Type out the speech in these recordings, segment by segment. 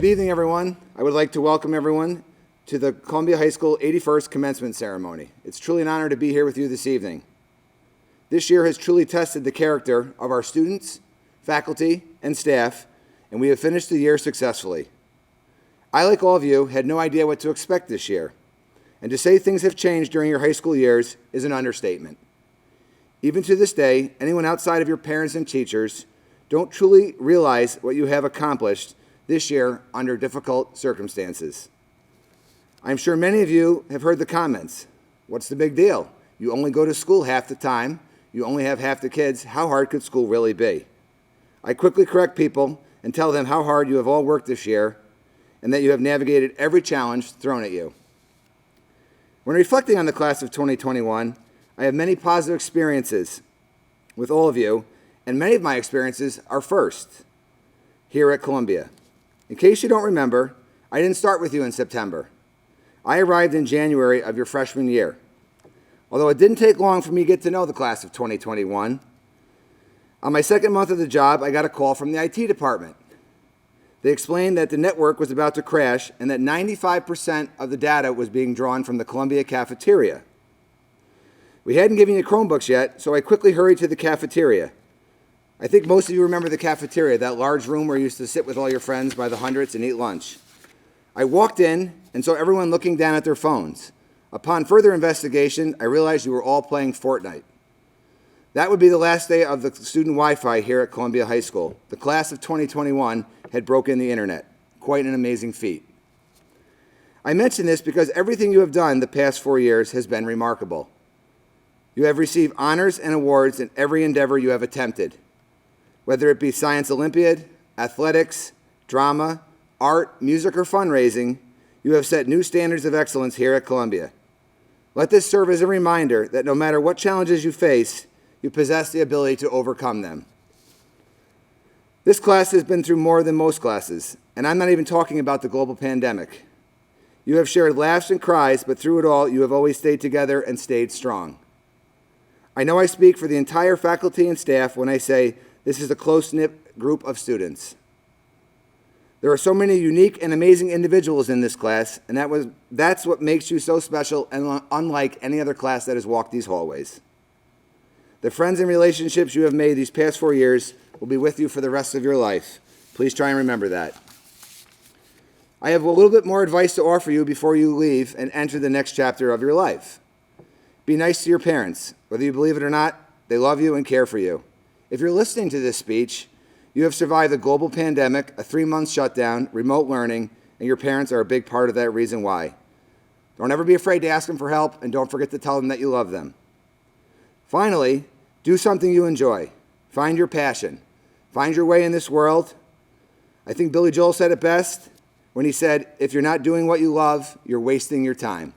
Good evening, everyone. I would like to welcome everyone to the Columbia High School 81st Commencement Ceremony. It's truly an honor to be here with you this evening. This year has truly tested the character of our students, faculty, and staff, and we have finished the year successfully. I, like all of you, had no idea what to expect this year, and to say things have changed during your high school years is an understatement. Even to this day, anyone outside of your parents and teachers don't truly realize what you have accomplished this year under difficult circumstances. I'm sure many of you have heard the comments. What's the big deal? You only go to school half the time. You only have half the kids. How hard could school really be? I quickly correct people and tell them how hard you have all worked this year and that you have navigated every challenge thrown at you. When reflecting on the class of 2021, I have many positive experiences with all of you, and many of my experiences are first here at Columbia. In case you don't remember, I didn't start with you in September. I arrived in January of your freshman year. Although it didn't take long for me to get to know the class of 2021, on my second month of the job, I got a call from the IT department. They explained that the network was about to crash and that 95% of the data was being drawn from the Columbia cafeteria. We hadn't given you Chromebooks yet, so I quickly hurried to the cafeteria. I think most of you remember the cafeteria, that large room where you used to sit with all your friends by the hundreds and eat lunch. I walked in and saw everyone looking down at their phones. Upon further investigation, I realized you were all playing Fortnite. That would be the last day of the student Wi-Fi here at Columbia High School. The class of 2021 had broken the internet. Quite an amazing feat. I mention this because everything you have done the past 4 years has been remarkable. You have received honors and awards in every endeavor you have attempted. Whether it be Science Olympiad, athletics, drama, art, music, or fundraising, you have set new standards of excellence here at Columbia. Let this serve as a reminder that no matter what challenges you face, you possess the ability to overcome them. This class has been through more than most classes, and I'm not even talking about the global pandemic. You have shared laughs and cries, but through it all, you have always stayed together and stayed strong. I know I speak for the entire faculty and staff when I say this is a close-knit group of students. There are so many unique and amazing individuals in this class, and that's what makes you so special and unlike any other class that has walked these hallways. The friends and relationships you have made these past 4 years will be with you for the rest of your life. Please try and remember that. I have a little bit more advice to offer you before you leave and enter the next chapter of your life. Be nice to your parents. Whether you believe it or not, they love you and care for you. If you're listening to this speech, you have survived a global pandemic, a 3-month shutdown, remote learning, and your parents are a big part of that reason why. Don't ever be afraid to ask them for help, and don't forget to tell them that you love them. Finally, do something you enjoy. Find your passion. Find your way in this world. I think Billy Joel said it best when he said, if you're not doing what you love, you're wasting your time.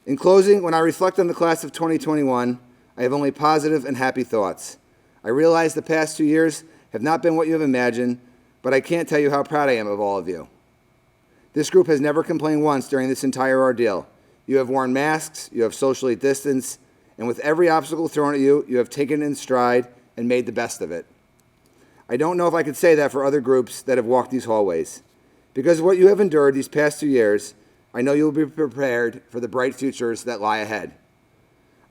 In closing, when I reflect on the class of 2021, I have only positive and happy thoughts. I realize the past 2 years have not been what you have imagined, but I can't tell you how proud I am of all of you. This group has never complained once during this entire ordeal. You have worn masks, you have socially distanced, and with every obstacle thrown at you, you have taken it in stride and made the best of it. I don't know if I could say that for other groups that have walked these hallways. Because of what you have endured these past 2 years, I know you will be prepared for the bright futures that lie ahead.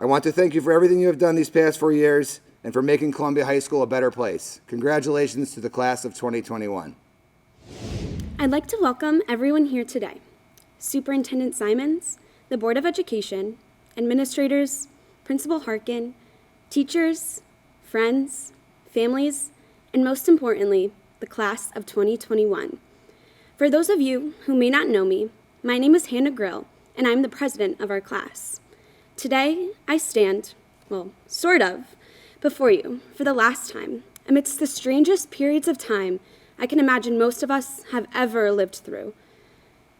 I want to thank you for everything you have done these past 4 years and for making Columbia High School a better place. Congratulations to the class of 2021. I'd like to welcome everyone here today. Superintendent Simons, the Board of Education, administrators, Principal Harkin, teachers, friends, families, and most importantly, the class of 2021. For those of you who may not know me, my name is Hannah Grill, and I'm the president of our class. Today, I stand, sort of, before you for the last time amidst the strangest periods of time I can imagine most of us have ever lived through.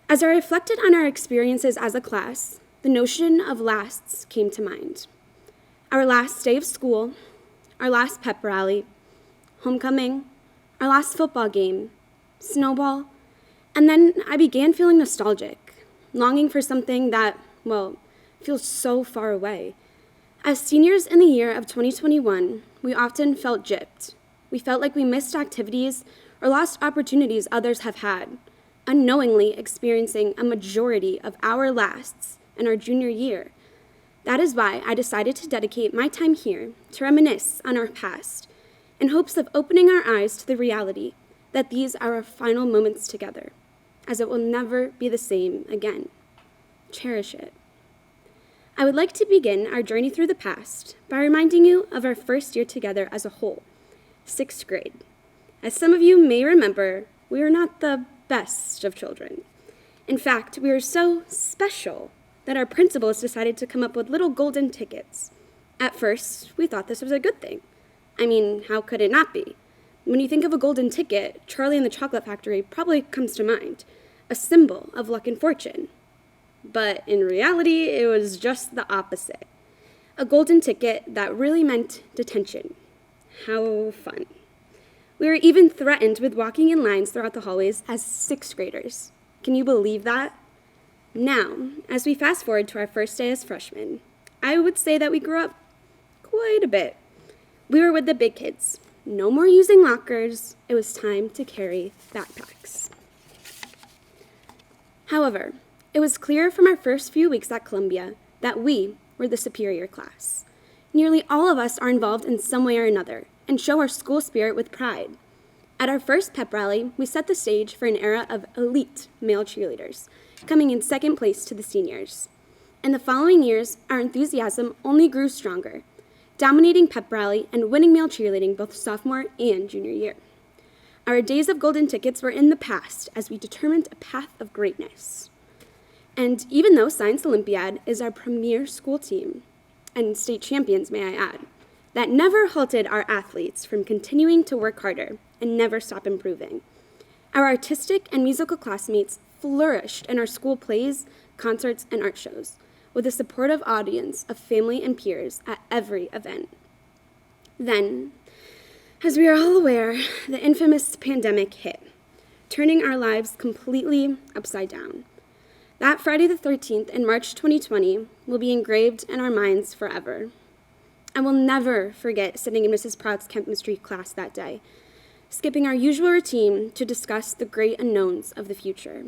As I reflected on our experiences as a class, the notion of lasts came to mind. Our last day of school, our last pep rally, homecoming, our last football game, snowball, and then I began feeling nostalgic, longing for something that, feels so far away. As seniors in the year of 2021, we often felt gypped. We felt like we missed activities or lost opportunities others have had, unknowingly experiencing a majority of our lasts in our junior year. That is why I decided to dedicate my time here to reminisce on our past in hopes of opening our eyes to the reality that these are our final moments together, as it will never be the same again. Cherish it. I would like to begin our journey through the past by reminding you of our first year together as a whole, 6th grade. As some of you may remember, we were not the best of children. In fact, we were so special that our principals decided to come up with little golden tickets. At first, we thought this was a good thing. I mean, how could it not be? When you think of a golden ticket, Charlie and the Chocolate Factory probably comes to mind, a symbol of luck and fortune. But in reality, it was just the opposite. A golden ticket that really meant detention. How fun. We were even threatened with walking in lines throughout the hallways as 6th graders. Can you believe that? Now, as we fast forward to our first day as freshmen, I would say that we grew up quite a bit. We were with the big kids. No more using lockers. It was time to carry backpacks. However, it was clear from our first few weeks at Columbia that we were the superior class. Nearly all of us are involved in some way or another and show our school spirit with pride. At our first pep rally, we set the stage for an era of elite male cheerleaders, coming in 2nd place to the seniors. In the following years, our enthusiasm only grew stronger, dominating pep rally and winning male cheerleading both sophomore and junior year. Our days of golden tickets were in the past as we determined a path of greatness. And even though Science Olympiad is our premier school team, and state champions, may I add, that never halted our athletes from continuing to work harder and never stop improving. Our artistic and musical classmates flourished in our school plays, concerts, and art shows, with a supportive audience of family and peers at every event. Then, as we are all aware, the infamous pandemic hit, turning our lives completely upside down. That Friday the 13th in March 2020 will be engraved in our minds forever. I will never forget sitting in Mrs. Prout's chemistry class that day, skipping our usual routine to discuss the great unknowns of the future.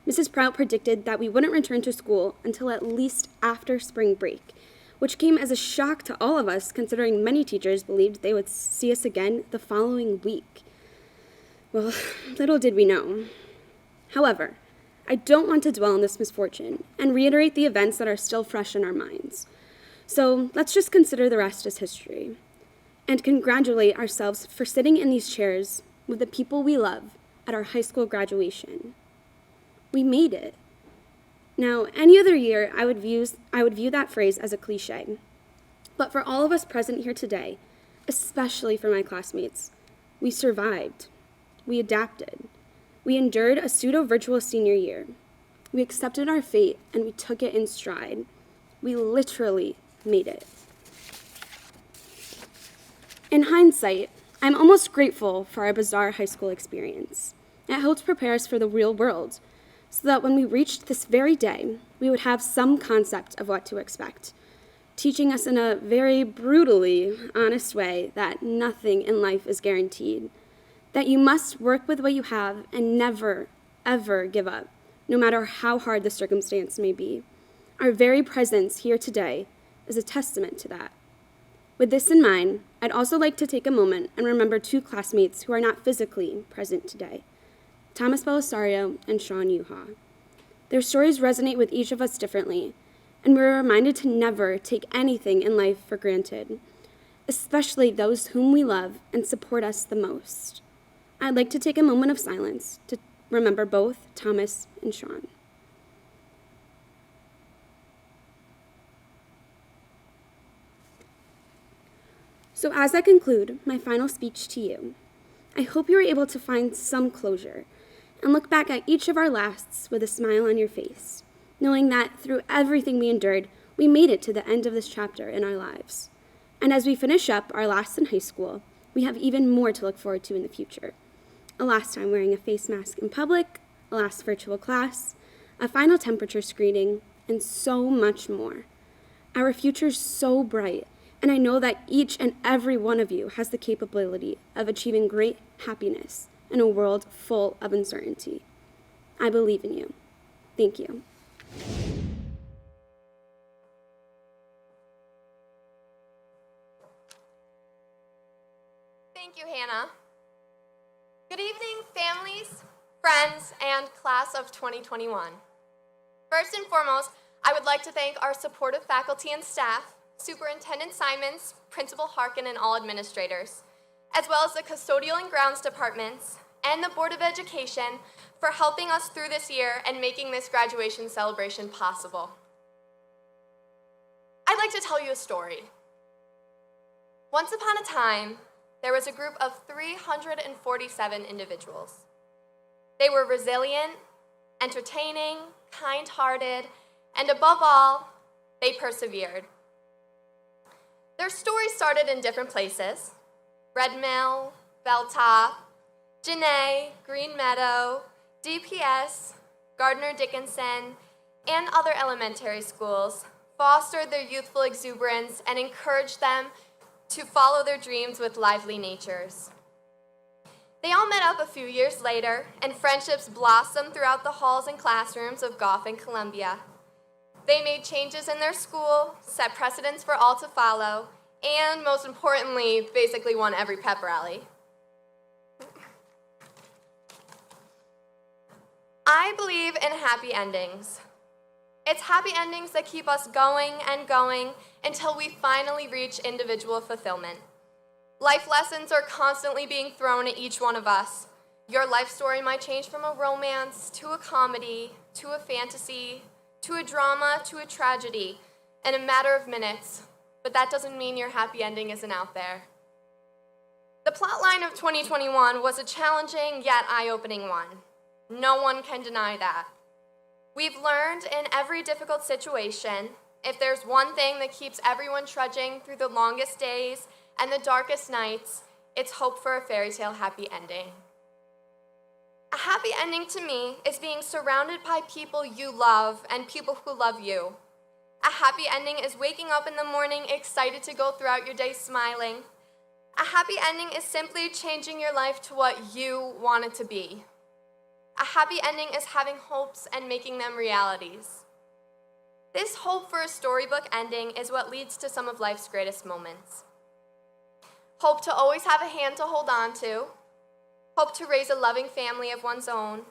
Mrs. Prout predicted that we wouldn't return to school until at least after spring break, which came as a shock to all of us considering many teachers believed they would see us again the following week. Well, little did we know. However, I don't want to dwell on this misfortune and reiterate the events that are still fresh in our minds. So let's just consider the rest as history and congratulate ourselves for sitting in these chairs with the people we love at our high school graduation. We made it. Now, any other year, I would view that phrase as a cliche. But for all of us present here today, especially for my classmates, we survived. We adapted. We endured a pseudo-virtual senior year. We accepted our fate, and we took it in stride. We literally made it. In hindsight, I'm almost grateful for our bizarre high school experience. It helped prepare us for the real world, so that when we reached this very day, we would have some concept of what to expect, teaching us in a very brutally honest way that nothing in life is guaranteed, that you must work with what you have and never, ever give up, no matter how hard the circumstance may be. Our very presence here today is a testament to that. With this in mind, I'd also like to take a moment and remember 2 classmates who are not physically present today, Thomas Belisario and Sean Yuha. Their stories resonate with each of us differently, and we're reminded to never take anything in life for granted, especially those whom we love and support us the most. I'd like to take a moment of silence to remember both Thomas and Sean. So as I conclude my final speech to you, I hope you were able to find some closure and look back at each of our lasts with a smile on your face, knowing that through everything we endured, we made it to the end of this chapter in our lives. And as we finish up our lasts in high school, we have even more to look forward to in the future. A last time wearing a face mask in public, a last virtual class, a final temperature screening, and so much more. Our future's so bright, and I know that each and every one of you has the capability of achieving great happiness in a world full of uncertainty. I believe in you. Thank you. Thank you, Hannah. Good evening, families, friends, and class of 2021. First and foremost, I would like to thank our supportive faculty and staff, Superintendent Simons, Principal Harkin, and all administrators, as well as the custodial and grounds departments, and the Board of Education for helping us through this year and making this graduation celebration possible. I'd like to tell you a story. Once upon a time, there was a group of 347 individuals. They were resilient, entertaining, kind-hearted, and above all, they persevered. Their story started in different places: Red Mill, Belltop, Genet, Green Meadow, DPS, Gardner Dickinson, and other elementary schools fostered their youthful exuberance and encouraged them to follow their dreams with lively natures. They all met up a few years later, and friendships blossomed throughout the halls and classrooms of Goff and Columbia. They made changes in their school, set precedents for all to follow, and most importantly, basically won every pep rally. I believe in happy endings. It's happy endings that keep us going and going until we finally reach individual fulfillment. Life lessons are constantly being thrown at each one of us. Your life story might change from a romance to a comedy to a fantasy to a drama to a tragedy in a matter of minutes, but that doesn't mean your happy ending isn't out there. The plotline of 2021 was a challenging yet eye-opening one. No one can deny that. We've learned in every difficult situation, if there's one thing that keeps everyone trudging through the longest days and the darkest nights, it's hope for a fairy tale happy ending. A happy ending to me is being surrounded by people you love and people who love you. A happy ending is waking up in the morning excited to go throughout your day smiling. A happy ending is simply changing your life to what you want it to be. A happy ending is having hopes and making them realities. This hope for a storybook ending is what leads to some of life's greatest moments. Hope to always have a hand to hold on to. Hope to raise a loving family of one's own.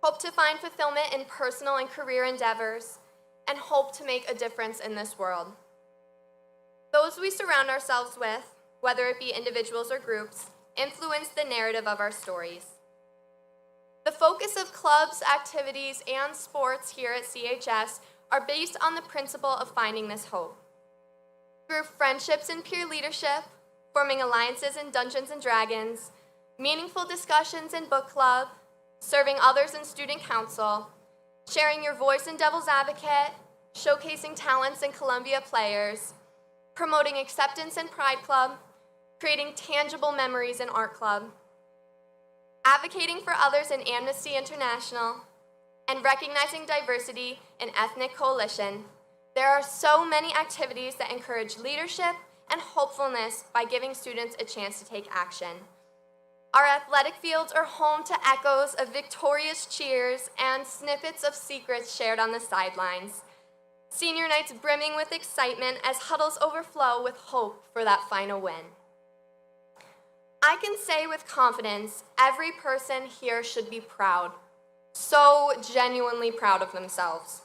Hope to find fulfillment in personal and career endeavors. And hope to make a difference in this world. Those we surround ourselves with, whether it be individuals or groups, influence the narrative of our stories. The focus of clubs, activities, and sports here at CHS are based on the principle of finding this hope. Through friendships and peer leadership, forming alliances in Dungeons & Dragons, meaningful discussions in book club, serving others in student council, sharing your voice in Devil's Advocate, showcasing talents in Columbia Players, promoting acceptance in Pride Club, creating tangible memories in Art Club, advocating for others in Amnesty International, and recognizing diversity in Ethnic Coalition, there are so many activities that encourage leadership and hopefulness by giving students a chance to take action. Our athletic fields are home to echoes of victorious cheers and snippets of secrets shared on the sidelines. Senior nights brimming with excitement as huddles overflow with hope for that final win. I can say with confidence, every person here should be proud, so genuinely proud of themselves.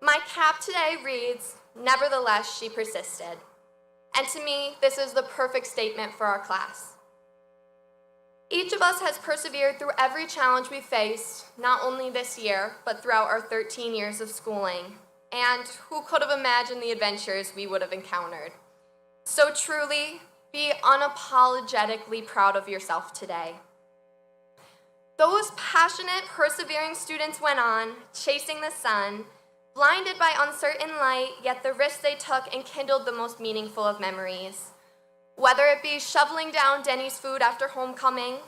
My cap today reads, "Nevertheless, she persisted." And to me, this is the perfect statement for our class. Each of us has persevered through every challenge we faced, not only this year, but throughout our 13 years of schooling. And who could have imagined the adventures we would have encountered? So truly, be unapologetically proud of yourself today. Those passionate, persevering students went on, chasing the sun, blinded by uncertain light, yet the risks they took enkindled the most meaningful of memories. Whether it be shoveling down Denny's food after homecoming,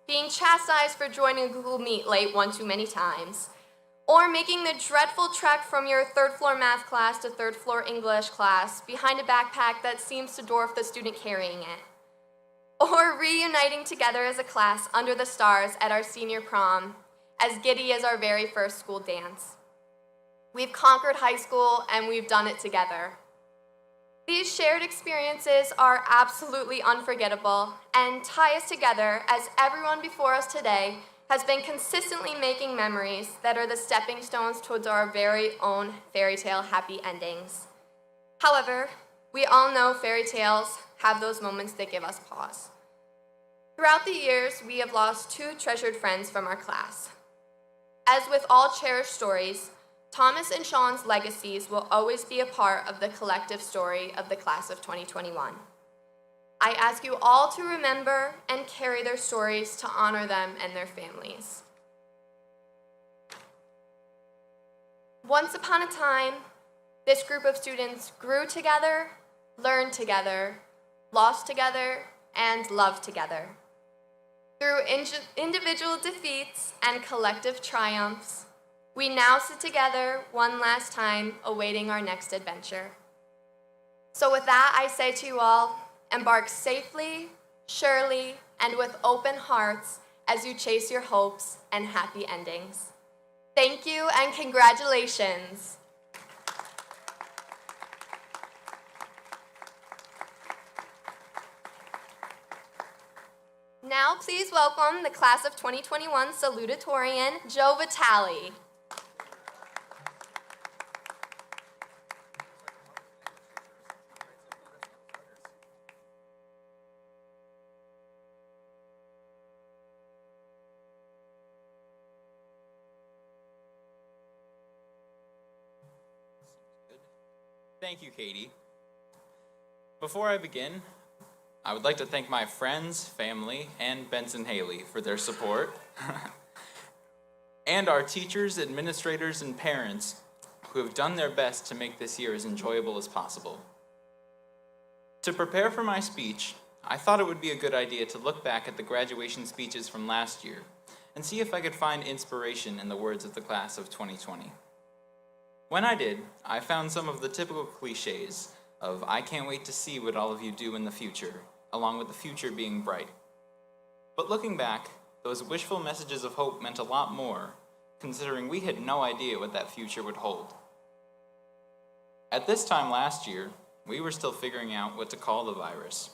being chastised for joining Google Meet late one too many times, or making the dreadful trek from your third floor math class to third floor English class behind a backpack that seems to dwarf the student carrying it. or reuniting together as a class under the stars at our senior prom, as giddy as our very first school dance. We've conquered high school and we've done it together. These shared experiences are absolutely unforgettable and tie us together as everyone before us today has been consistently making memories that are the stepping stones towards our very own fairy tale happy endings. However, we all know fairy tales have those moments that give us pause. Throughout the years, we have lost 2 treasured friends from our class. As with all cherished stories, Thomas and Sean's legacies will always be a part of the collective story of the class of 2021. I ask you all to remember and carry their stories to honor them and their families. Once upon a time, this group of students grew together, learned together, lost together, and loved together. Through individual defeats and collective triumphs, we now sit together one last time, awaiting our next adventure. So with that, I say to you all, embark safely, surely, and with open hearts as you chase your hopes and happy endings. Thank you and congratulations. Now please welcome the class of 2021 salutatorian, Joe Vitale. Thank you, Katie. Before I begin, I would like to thank my friends, family, and Benson Haley for their support, and our teachers, administrators, and parents who have done their best to make this year as enjoyable as possible. To prepare for my speech, I thought it would be a good idea to look back at the graduation speeches from last year and see if I could find inspiration in the words of the class of 2020. When I did, I found some of the typical cliches of "I can't wait to see what all of you do in the future," along with the future being bright. But looking back, those wishful messages of hope meant a lot more, considering we had no idea what that future would hold. At this time last year, we were still figuring out what to call the virus.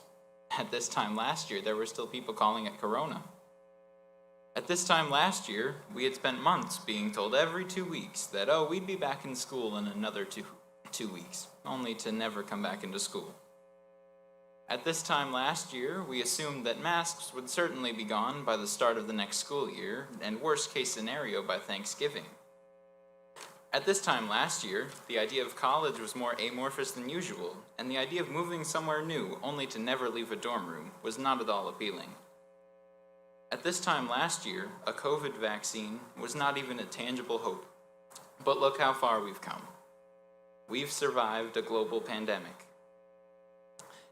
At this time last year, there were still people calling it Corona. At this time last year, we had spent months being told every 2 weeks that, we'd be back in school in another two weeks, only to never come back into school. At this time last year, we assumed that masks would certainly be gone by the start of the next school year, and worst case scenario by Thanksgiving. At this time last year, the idea of college was more amorphous than usual, and the idea of moving somewhere new only to never leave a dorm room was not at all appealing. At this time last year, a COVID vaccine was not even a tangible hope. But look how far we've come. We've survived a global pandemic.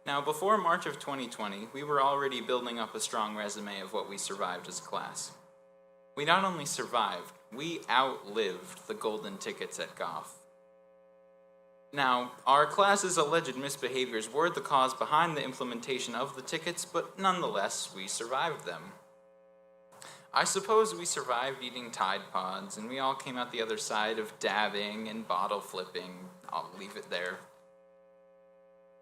Now, before March of 2020, we were already building up a strong resume of what we survived as a class. We not only survived, we outlived the golden tickets at Goff. Now, our class's alleged misbehaviors were the cause behind the implementation of the tickets, but nonetheless, we survived them. I suppose we survived eating Tide Pods, and we all came out the other side of dabbing and bottle flipping. I'll leave it there.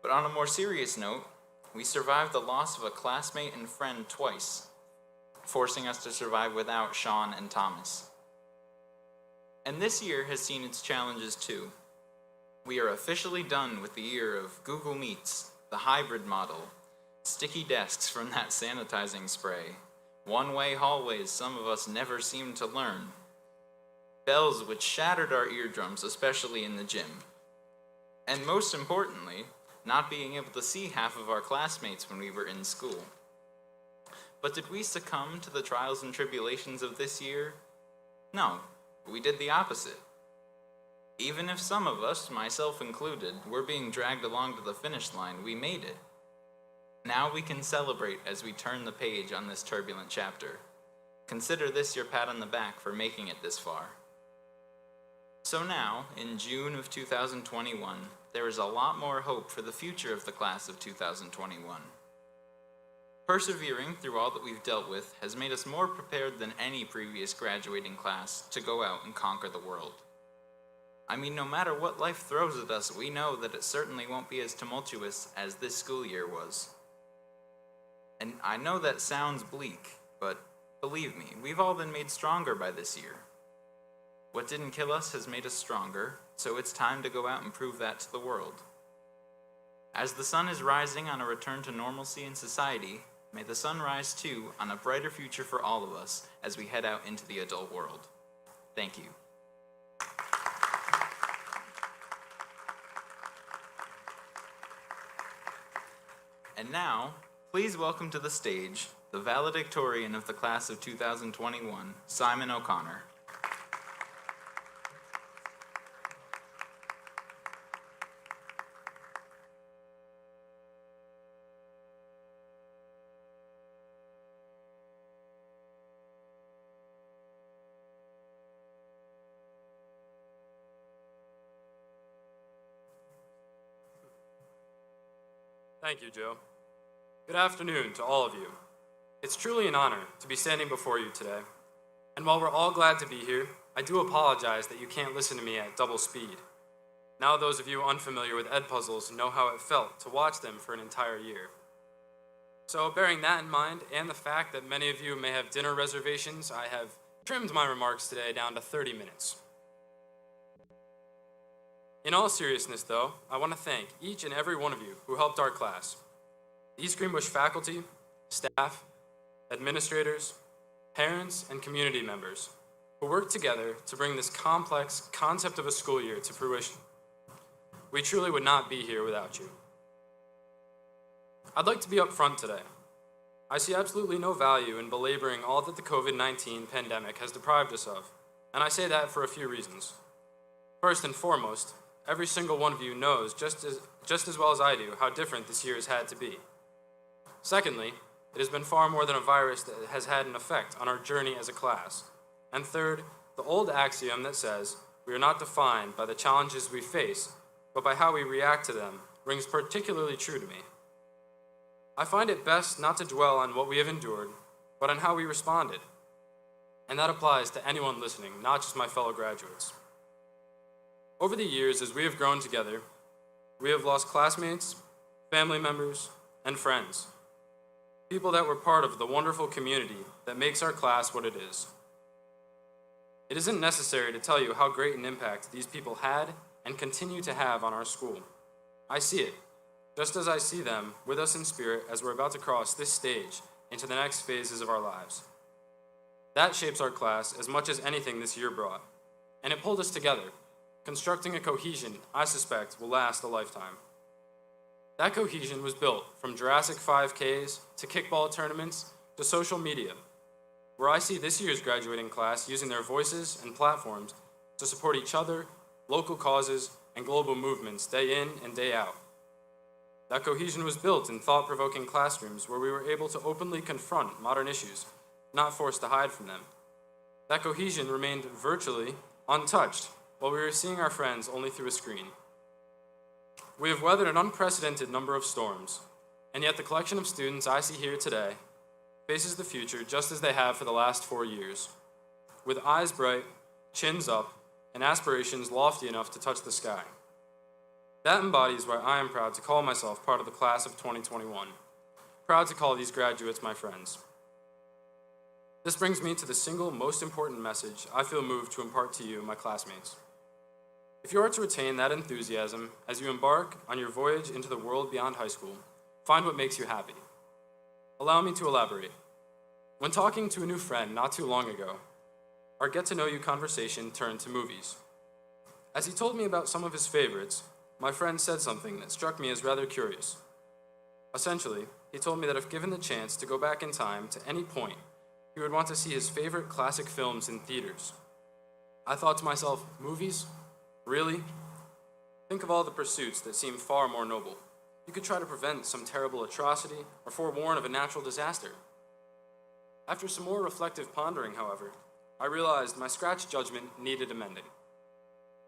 But on a more serious note, we survived the loss of a classmate and friend twice, forcing us to survive without Sean and Thomas. And this year has seen its challenges too. We are officially done with the year of Google Meets, the hybrid model, sticky desks from that sanitizing spray, one-way hallways some of us never seemed to learn, bells which shattered our eardrums, especially in the gym, and most importantly, not being able to see half of our classmates when we were in school. But did we succumb to the trials and tribulations of this year? No, we did the opposite. Even if some of us, myself included, were being dragged along to the finish line, we made it. Now we can celebrate as we turn the page on this turbulent chapter. Consider this your pat on the back for making it this far. So now, in June of 2021, there is a lot more hope for the future of the class of 2021. Persevering through all that we've dealt with has made us more prepared than any previous graduating class to go out and conquer the world. I mean, no matter what life throws at us, we know that it certainly won't be as tumultuous as this school year was. And I know that sounds bleak, but believe me, we've all been made stronger by this year. What didn't kill us has made us stronger, so it's time to go out and prove that to the world. As the sun is rising on a return to normalcy in society, may the sun rise too on a brighter future for all of us as we head out into the adult world. Thank you. And now, please welcome to the stage the valedictorian of the class of 2021, Simon O'Connor. Thank you, Joe. Good afternoon to all of you. It's truly an honor to be standing before you today. And while we're all glad to be here, I do apologize that you can't listen to me at double speed. Now those of you unfamiliar with Edpuzzles know how it felt to watch them for an entire year. So bearing that in mind, and the fact that many of you may have dinner reservations, I have trimmed my remarks today down to 30 minutes. In all seriousness, though, I want to thank each and every one of you who helped our class. The East Greenbush faculty, staff, administrators, parents, and community members who worked together to bring this complex concept of a school year to fruition. We truly would not be here without you. I'd like to be upfront today. I see absolutely no value in belaboring all that the COVID-19 pandemic has deprived us of, and I say that for a few reasons. First and foremost, every single one of you knows just as well as I do how different this year has had to be. Secondly, it has been far more than a virus that has had an effect on our journey as a class. And third, the old axiom that says we are not defined by the challenges we face, but by how we react to them rings particularly true to me. I find it best not to dwell on what we have endured, but on how we responded. And that applies to anyone listening, not just my fellow graduates. Over the years, as we have grown together, we have lost classmates, family members, and friends. People that were part of the wonderful community that makes our class what it is. It isn't necessary to tell you how great an impact these people had and continue to have on our school. I see it, just as I see them with us in spirit as we're about to cross this stage into the next phases of our lives. That shapes our class as much as anything this year brought, and it pulled us together, constructing a cohesion I suspect will last a lifetime. That cohesion was built from Jurassic 5Ks to kickball tournaments to social media, where I see this year's graduating class using their voices and platforms to support each other, local causes, and global movements day in and day out. That cohesion was built in thought-provoking classrooms where we were able to openly confront modern issues, not forced to hide from them. That cohesion remained virtually untouched while we were seeing our friends only through a screen. We have weathered an unprecedented number of storms, and yet the collection of students I see here today faces the future just as they have for the last 4 years, with eyes bright, chins up, and aspirations lofty enough to touch the sky. That embodies why I am proud to call myself part of the class of 2021, proud to call these graduates my friends. This brings me to the single most important message I feel moved to impart to you, my classmates. If you are to retain that enthusiasm as you embark on your voyage into the world beyond high school, find what makes you happy. Allow me to elaborate. When talking to a new friend not too long ago, our get-to-know-you conversation turned to movies. As he told me about some of his favorites, my friend said something that struck me as rather curious. Essentially, he told me that if given the chance to go back in time to any point, he would want to see his favorite classic films in theaters. I thought to myself, movies? Really? Think of all the pursuits that seem far more noble. You could try to prevent some terrible atrocity or forewarn of a natural disaster. After some more reflective pondering, however, I realized my scratch judgment needed amending.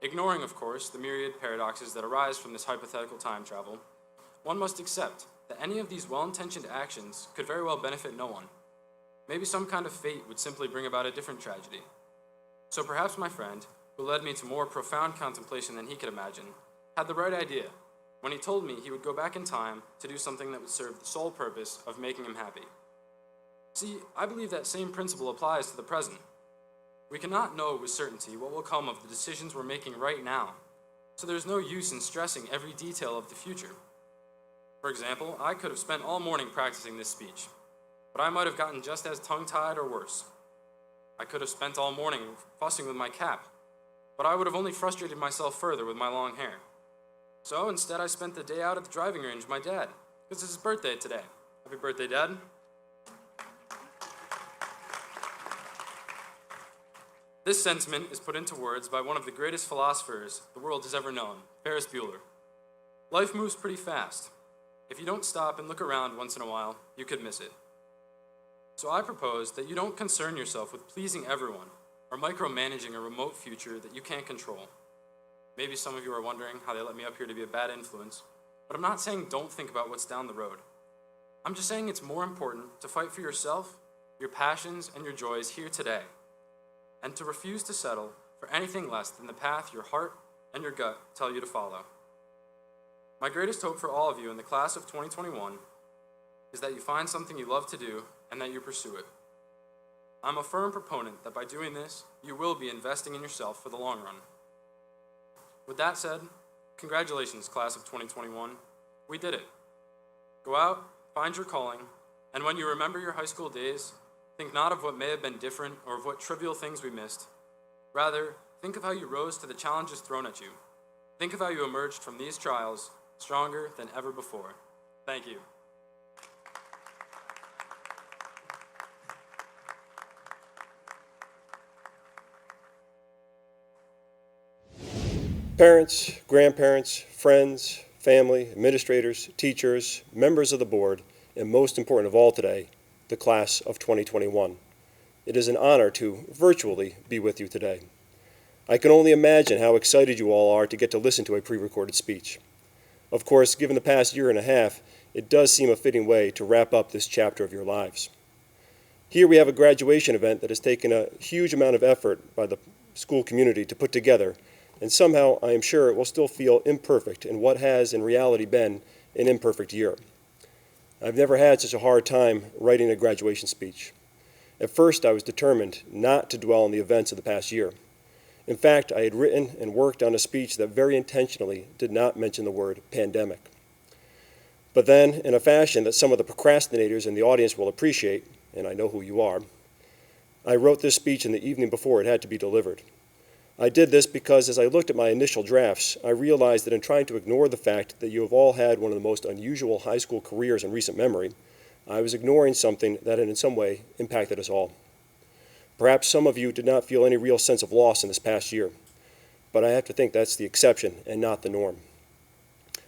Ignoring, of course, the myriad paradoxes that arise from this hypothetical time travel, one must accept that any of these well-intentioned actions could very well benefit no one. Maybe some kind of fate would simply bring about a different tragedy. So perhaps my friend, who led me to more profound contemplation than he could imagine, had the right idea when he told me he would go back in time to do something that would serve the sole purpose of making him happy. See, I believe that same principle applies to the present. We cannot know with certainty what will come of the decisions we're making right now, so there's no use in stressing every detail of the future. For example, I could have spent all morning practicing this speech, but I might have gotten just as tongue-tied or worse. I could have spent all morning fussing with my cap, but I would have only frustrated myself further with my long hair. So instead I spent the day out at the driving range with my dad, because it's his birthday today. Happy birthday, Dad. This sentiment is put into words by one of the greatest philosophers the world has ever known, Ferris Bueller. Life moves pretty fast. If you don't stop and look around once in a while, you could miss it. So I propose that you don't concern yourself with pleasing everyone or micromanaging a remote future that you can't control. Maybe some of you are wondering how they let me up here to be a bad influence, but I'm not saying don't think about what's down the road. I'm just saying it's more important to fight for yourself, your passions, and your joys here today, and to refuse to settle for anything less than the path your heart and your gut tell you to follow. My greatest hope for all of you in the class of 2021 is that you find something you love to do and that you pursue it. I'm a firm proponent that by doing this, you will be investing in yourself for the long run. With that said, congratulations, class of 2021. We did it. Go out, find your calling, and when you remember your high school days, think not of what may have been different or of what trivial things we missed. Rather, think of how you rose to the challenges thrown at you. Think of how you emerged from these trials stronger than ever before. Thank you. Parents, grandparents, friends, family, administrators, teachers, members of the board, and most important of all today, the class of 2021. It is an honor to virtually be with you today. I can only imagine how excited you all are to get to listen to a pre-recorded speech. Of course, given the past year and a half, it does seem a fitting way to wrap up this chapter of your lives. Here we have a graduation event that has taken a huge amount of effort by the school community to put together, and somehow I am sure it will still feel imperfect in what has in reality been an imperfect year. I've never had such a hard time writing a graduation speech. At first, I was determined not to dwell on the events of the past year. In fact, I had written and worked on a speech that very intentionally did not mention the word pandemic. But then, in a fashion that some of the procrastinators in the audience will appreciate, and I know who you are, I wrote this speech in the evening before it had to be delivered. I did this because as I looked at my initial drafts, I realized that in trying to ignore the fact that you have all had one of the most unusual high school careers in recent memory, I was ignoring something that had in some way impacted us all. Perhaps some of you did not feel any real sense of loss in this past year, but I have to think that's the exception and not the norm.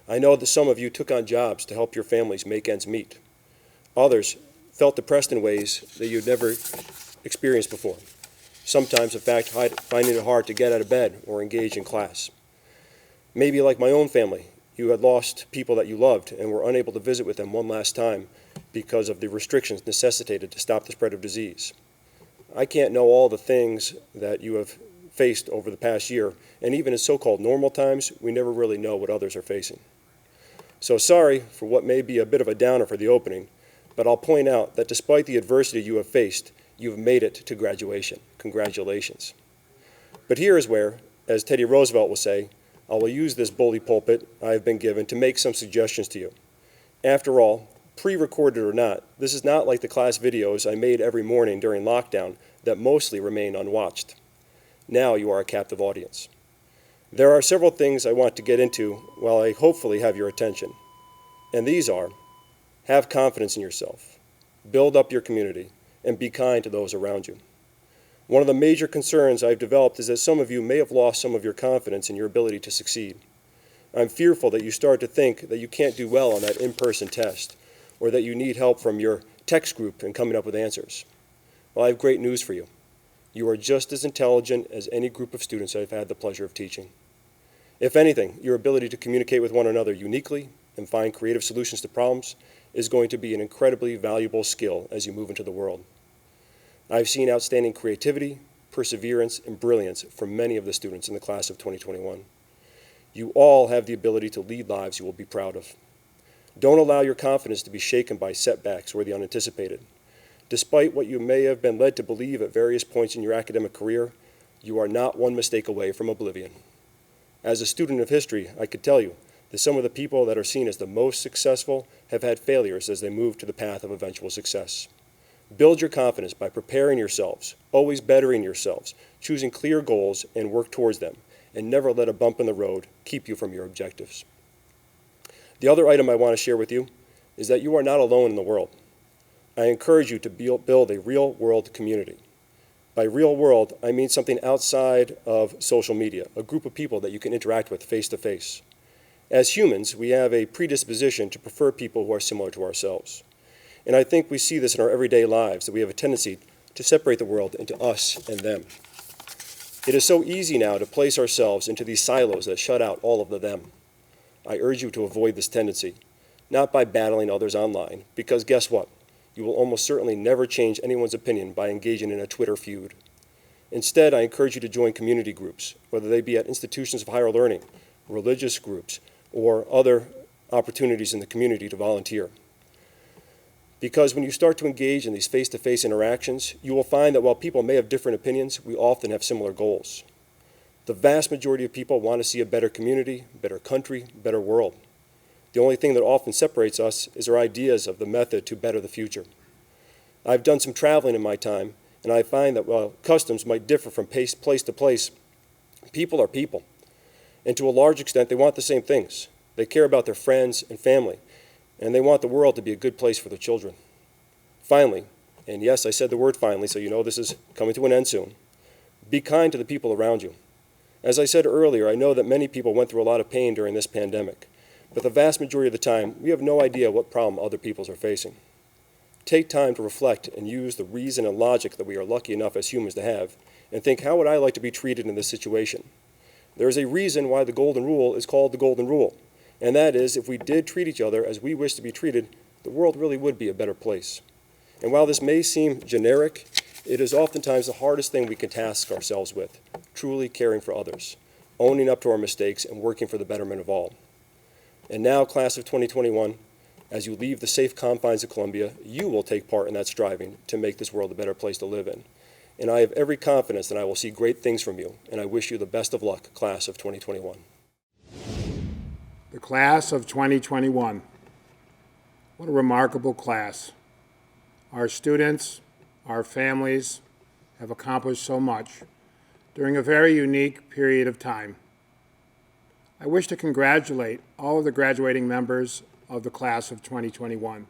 I know that some of you took on jobs to help your families make ends meet. Others felt depressed in ways that you'd never experienced before. Sometimes, in fact, finding it hard to get out of bed or engage in class. Maybe like my own family, you had lost people that you loved and were unable to visit with them one last time because of the restrictions necessitated to stop the spread of disease. I can't know all the things that you have faced over the past year, and even in so-called normal times, we never really know what others are facing. So sorry for what may be a bit of a downer for the opening, but I'll point out that despite the adversity you have faced, you've made it to graduation. Congratulations. But here is where, as Teddy Roosevelt will say, I will use this bully pulpit I have been given to make some suggestions to you. After all, pre-recorded or not, this is not like the class videos I made every morning during lockdown that mostly remain unwatched. Now you are a captive audience. There are several things I want to get into while I hopefully have your attention. And these are, have confidence in yourself, build up your community, and be kind to those around you. One of the major concerns I've developed is that some of you may have lost some of your confidence in your ability to succeed. I'm fearful that you start to think that you can't do well on that in-person test, or that you need help from your text group in coming up with answers. Well, I have great news for you. You are just as intelligent as any group of students I've had the pleasure of teaching. If anything, your ability to communicate with one another uniquely and find creative solutions to problems is going to be an incredibly valuable skill as you move into the world. I've seen outstanding creativity, perseverance, and brilliance from many of the students in the class of 2021. You all have the ability to lead lives you will be proud of. Don't allow your confidence to be shaken by setbacks or the unanticipated. Despite what you may have been led to believe at various points in your academic career, you are not one mistake away from oblivion. As a student of history, I could tell you that some of the people that are seen as the most successful have had failures as they move to the path of eventual success. Build your confidence by preparing yourselves, always bettering yourselves, choosing clear goals and work towards them, and never let a bump in the road keep you from your objectives. The other item I want to share with you is that you are not alone in the world. I encourage you to build a real-world community. By real world, I mean something outside of social media, a group of people that you can interact with face-to-face. As humans, we have a predisposition to prefer people who are similar to ourselves. And I think we see this in our everyday lives, that we have a tendency to separate the world into us and them. It is so easy now to place ourselves into these silos that shut out all of the them. I urge you to avoid this tendency, not by battling others online, because guess what? You will almost certainly never change anyone's opinion by engaging in a Twitter feud. Instead, I encourage you to join community groups, whether they be at institutions of higher learning, religious groups, or other opportunities in the community to volunteer. Because when you start to engage in these face-to-face interactions, you will find that while people may have different opinions, we often have similar goals. The vast majority of people want to see a better community, better country, better world. The only thing that often separates us is our ideas of the method to better the future. I've done some traveling in my time, and I find that while customs might differ from place to place, people are people. And to a large extent, they want the same things. They care about their friends and family, and they want the world to be a good place for their children. Finally, and yes, I said the word finally, so you know this is coming to an end soon, be kind to the people around you. As I said earlier, I know that many people went through a lot of pain during this pandemic, but the vast majority of the time, we have no idea what problem other people are facing. Take time to reflect and use the reason and logic that we are lucky enough as humans to have, and think, how would I like to be treated in this situation? There is a reason why the Golden Rule is called the Golden Rule, and that is if we did treat each other as we wish to be treated, the world really would be a better place. And while this may seem generic, it is oftentimes the hardest thing we can task ourselves with, truly caring for others, owning up to our mistakes, and working for the betterment of all. And now, class of 2021, as you leave the safe confines of Columbia, you will take part in that striving to make this world a better place to live in. And I have every confidence that I will see great things from you, and I wish you the best of luck, class of 2021. The class of 2021. What a remarkable class. Our students, our families have accomplished so much during a very unique period of time. I wish to congratulate all of the graduating members of the class of 2021.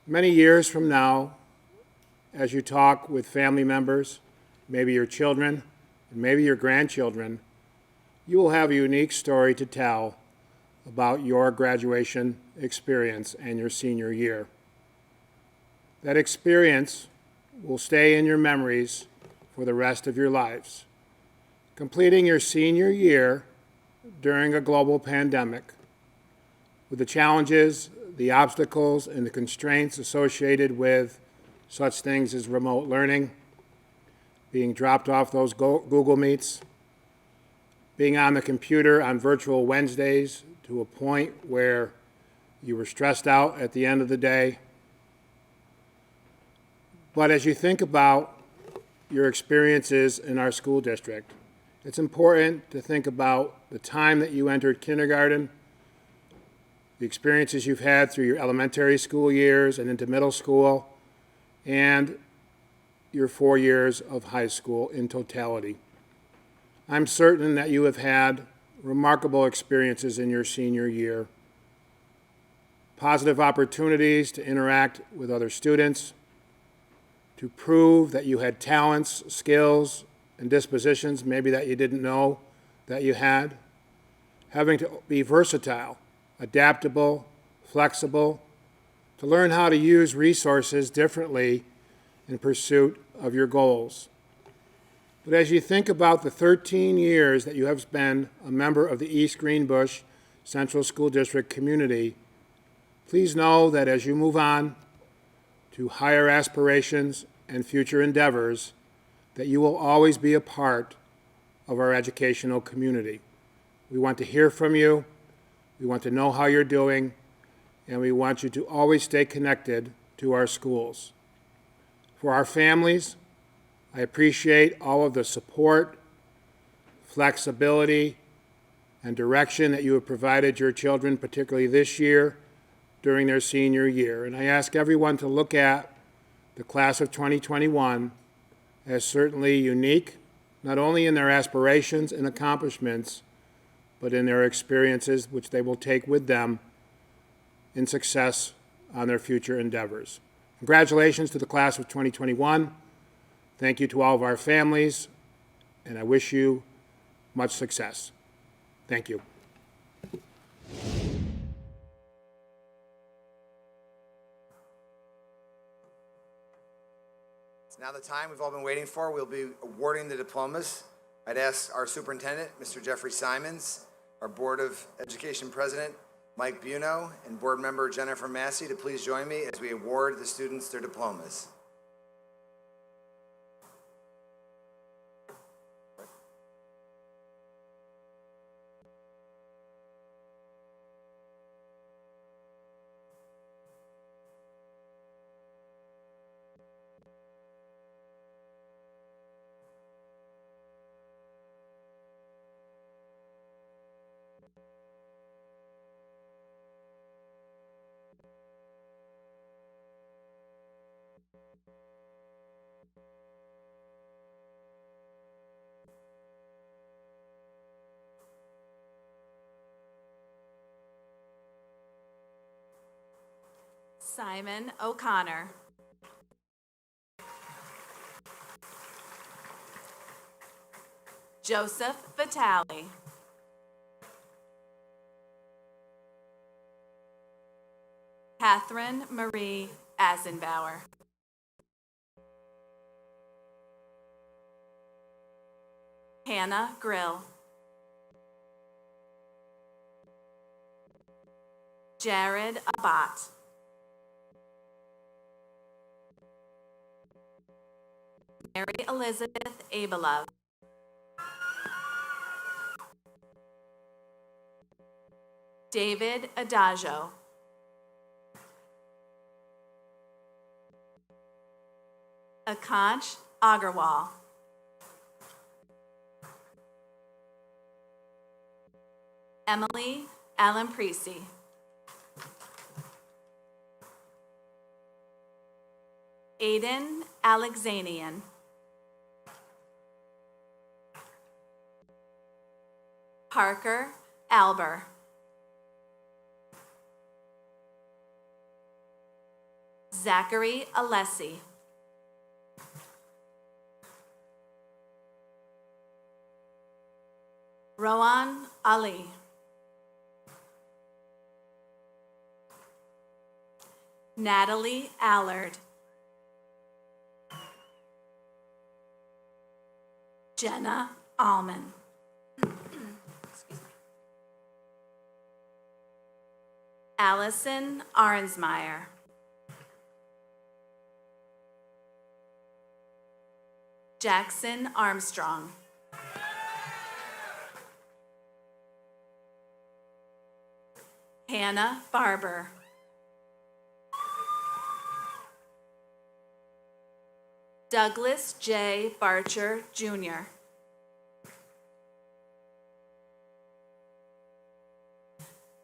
Many years from now, as you talk with family members, maybe your children, and maybe your grandchildren, you will have a unique story to tell about your graduation experience and your senior year. That experience will stay in your memories for the rest of your lives. Completing your senior year during a global pandemic, with the challenges, the obstacles, and the constraints associated with such things as remote learning, being dropped off those Google Meets, being on the computer on virtual Wednesdays to a point where you were stressed out at the end of the day. But as you think about your experiences in our school district, it's important to think about the time that you entered kindergarten, the experiences you've had through your elementary school years and into middle school, and your 4 years of high school in totality. I'm certain that you have had remarkable experiences in your senior year, positive opportunities to interact with other students, to prove that you had talents, skills, and dispositions maybe that you didn't know that you had, having to be versatile, adaptable, flexible, to learn how to use resources differently in pursuit of your goals. But as you think about the 13 years that you have been a member of the East Greenbush Central School District community, please know that as you move on to higher aspirations and future endeavors, that you will always be a part of our educational community. We want to hear from you, we want to know how you're doing, and we want you to always stay connected to our schools. For our families, I appreciate all of the support, flexibility, and direction that you have provided your children, particularly this year during their senior year. And I ask everyone to look at the class of 2021 as certainly unique, not only in their aspirations and accomplishments, but in their experiences which they will take with them in success on their future endeavors. Congratulations to the class of 2021. Thank you to all of our families, and I wish you much success. Thank you. It's now the time we've all been waiting for. We'll be awarding the diplomas. I'd ask our superintendent, Mr. Jeffrey Simons, our Board of Education President, Mike Buno, and board member Jennifer Massey to please join me as we award the students their diplomas. Simon O'Connor. Joseph Vitale. Catherine Marie Asenbauer. Hannah Grill. Jared Abbott. Mary Elizabeth Abelove. David Adagio. Akansh Agarwal. Emily Alamprisi. Aiden Alexanian. Parker Alber. Zachary Alessi. Rowan Ali. Natalie Allard. Jenna Allman. Allison Arnsmeyer. Jackson Armstrong. Hannah Barber. Douglas J. Barcher, Jr.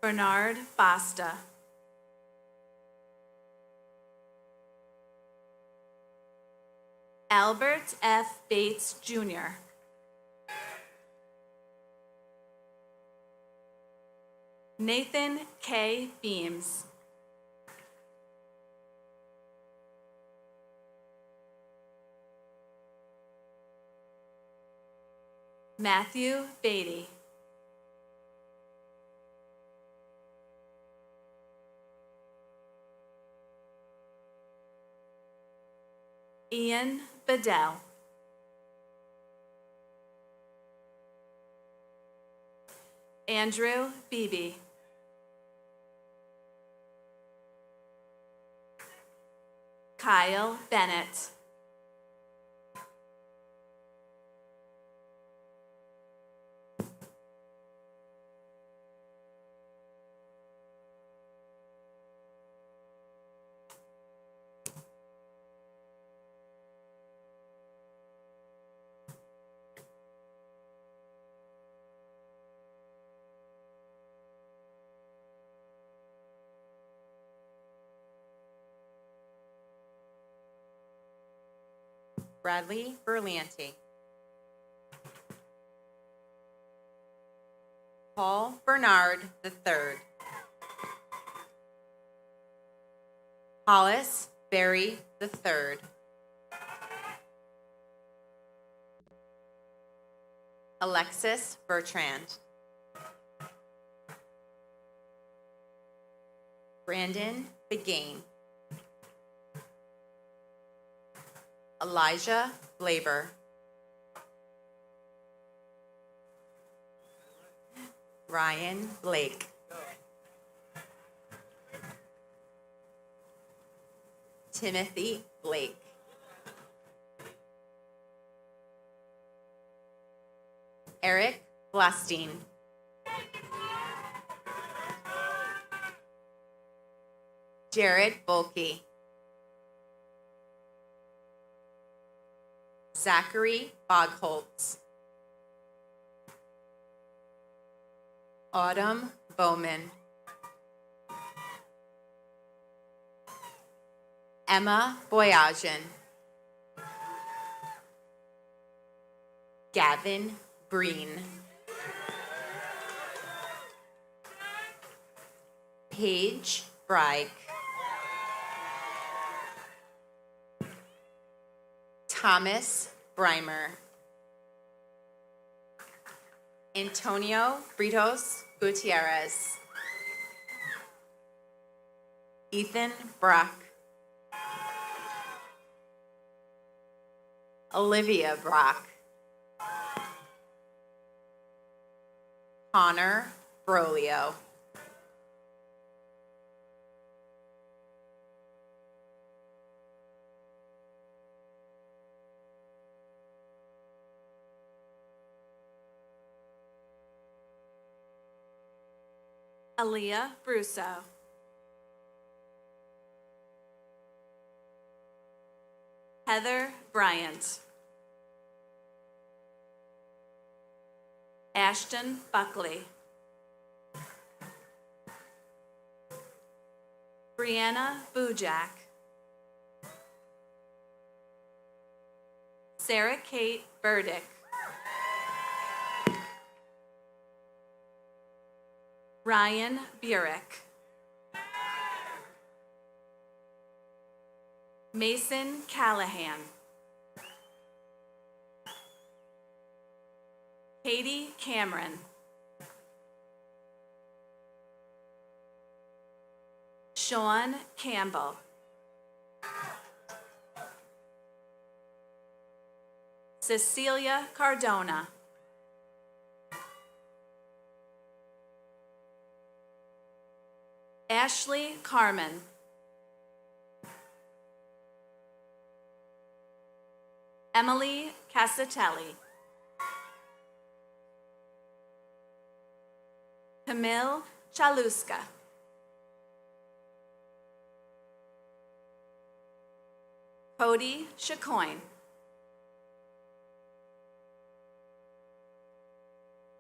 Bernard Basta. Albert F. Bates, Jr. Nathan K. Beams. Matthew Beatty. Ian Bedell. Andrew Beebe. Kyle Bennett. Bradley Berlanti. Paul Bernard III. Hollis Berry III. Alexis Bertrand. Brandon Begain. Elijah Glaber. Ryan Blake. Timothy Blake. Eric Glastein. Jared Volke. Zachary Bogholtz. Autumn Bowman. Emma Boyajian. Gavin Breen. Paige Bragg. Thomas Breimer. Antonio Britos Gutierrez. Ethan Brock. Olivia Brock. Connor Brolio. Aaliyah Brusso. Heather Bryant. Ashton Buckley. Brianna Bujak. Sarah Kate Burdick. Ryan Burek. Mason Callahan. Katie Cameron. Sean Campbell. Cecilia Cardona. Ashley Carmen. Emily Casatelli. Camille Chaluska. Cody Chacoin.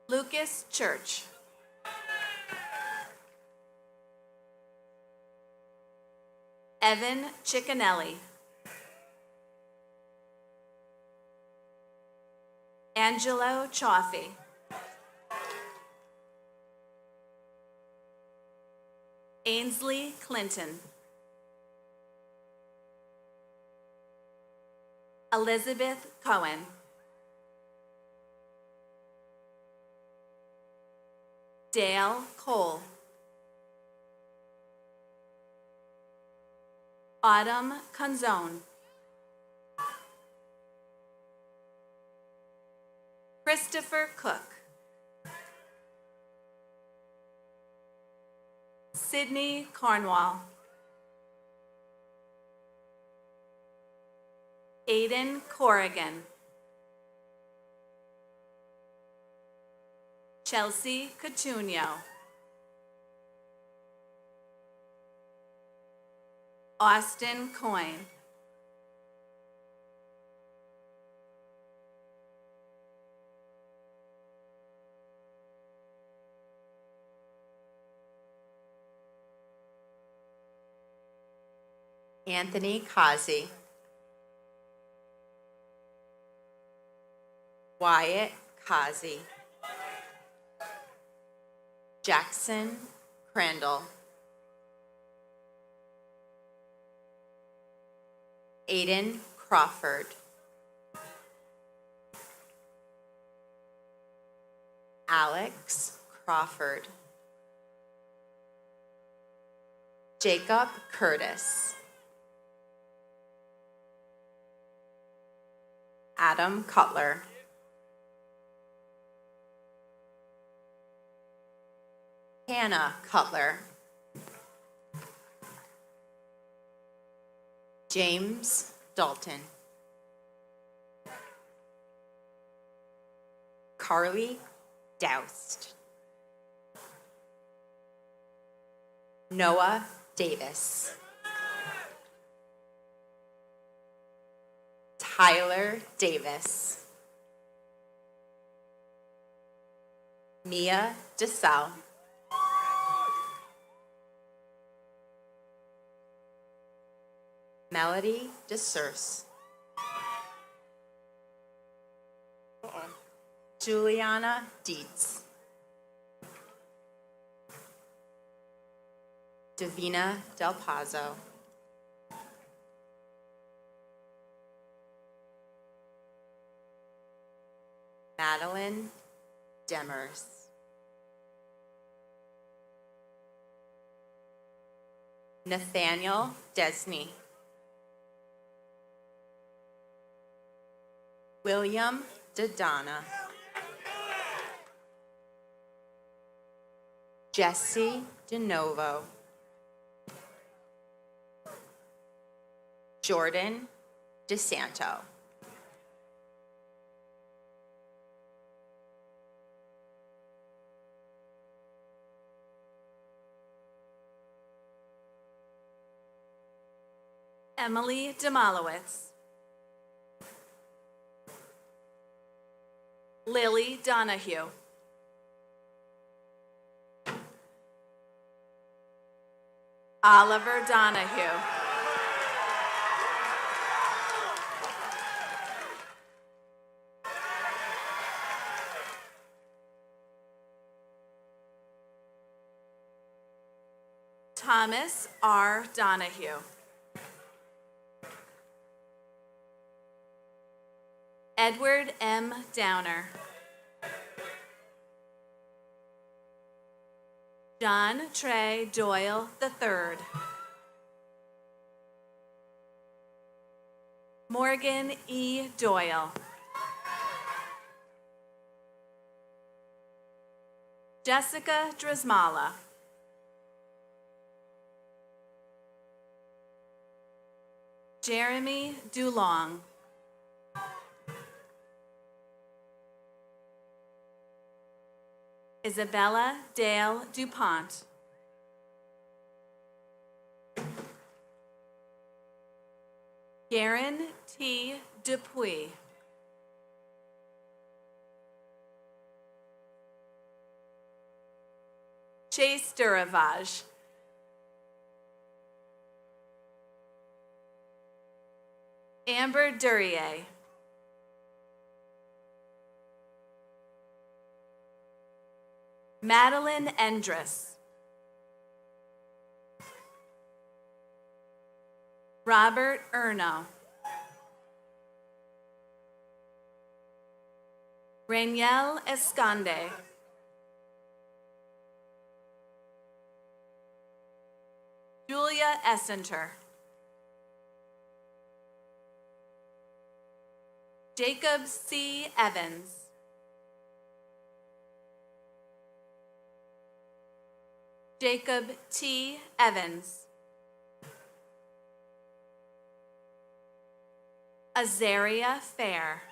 Lucas Church. Evan Ciccanelli. Angelo Chaffee. Ainsley Clinton. Elizabeth Cohen. Dale Cole. Autumn Canzone. Christopher Cook. Sydney Cornwall. Aiden Corrigan. Chelsea Cotugno. Austin Coyne. Anthony Causey. Wyatt Causey. Jackson Crandall. Aiden Crawford. Alex Crawford. Jacob Curtis. Adam Cutler. Hannah Cutler. James Dalton. Carly Doust. Noah Davis. Tyler Davis. Mia DeSalle. Melody DeSurse. Juliana Dietz. Davina Del Pazzo. Madeline Demers. Nathaniel Desney. William Dodonna. Jesse DeNovo. Jordan DeSanto. Emily Demalowitz. Lily Donahue. Oliver Donahue. Thomas R. Donahue. Edward M. Downer. John Trey Doyle III. Morgan E. Doyle. Jessica Drismala. Jeremy Dulong. Isabella Dale DuPont. Garen T. Dupuy. Chase Duravage. Amber Durier. Madeline Endress. Robert Erno. Raniel Esconde. Julia Essenter. Jacob C. Evans. Jacob T. Evans. Azaria Fair.